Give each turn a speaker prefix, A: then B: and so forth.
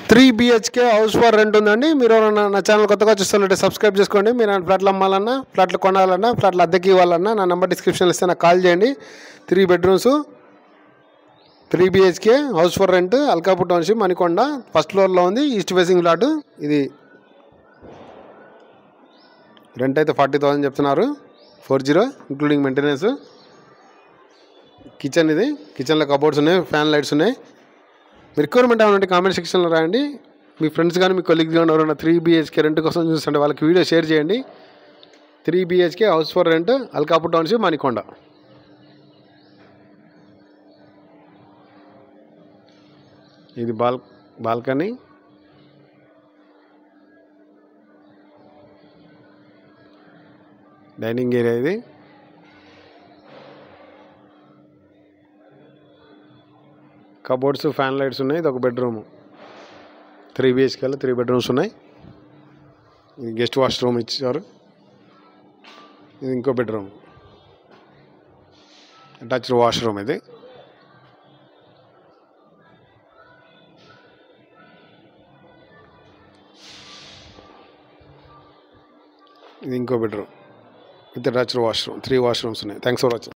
A: 3 BHK house for rent ఉందండి. మీరు నా ఛానల్ కొత్తగా చూస్తున్నట్టు సబ్స్క్రైబ్ చేసుకోండి. మీరు ఫ్లాట్లు అమ్మాలన్నా, ఫ్లాట్లు కొనాలన్నా, ఫ్లాట్లు అద్దెకి ఇవ్వాలన్నా నా నెంబర్ డిస్క్రిప్షన్లో ఇస్తే నాకు కాల్ చేయండి. 3 bedrooms 3 BHK house for rent, Alkapur township, Manikonda. First ఫ్లోర్లో ఉంది. East facing flat. ఇది రెంట్ అయితే 40,000 చెప్తున్నారు. 40 ఇంక్లూడింగ్ మెయింటెనెన్స్. కిచెన్ ఇది. కిచెన్లో కబోర్డ్స్ ఉన్నాయి, ఫ్యాన్ లైట్స్ ఉన్నాయి. మీ రిక్వైర్మెంట్ ఏమంటే కామెంట్ సెక్షన్లో రాయండి. మీ ఫ్రెండ్స్ కానీ మీ కొలీగ్స్ కానీ ఎవరైనా 3 BHK రెంట్ కోసం చూస్తుంటే వాళ్ళకి వీడియో షేర్ చేయండి. 3 BHK house for rent, Alkapur township, Manikonda. ఇది బాల్కనీ. డైనింగ్ ఏరియా ఇది. కబోర్డ్స్, ఫ్యాన్ లైట్స్ ఉన్నాయి. ఇది ఒక బెడ్రూమ్. 3 BHKలో 3 బెడ్రూమ్స్ ఉన్నాయి. ఇది గెస్ట్ వాష్ రూమ్ ఇచ్చారు. ఇది ఇంకో బెడ్రూమ్, అటాచ్డ్ వాష్ రూమ్. ఇది ఇంకో bedroom with attached washroom. 3 washrooms ఉన్నాయి. Thanks for watching.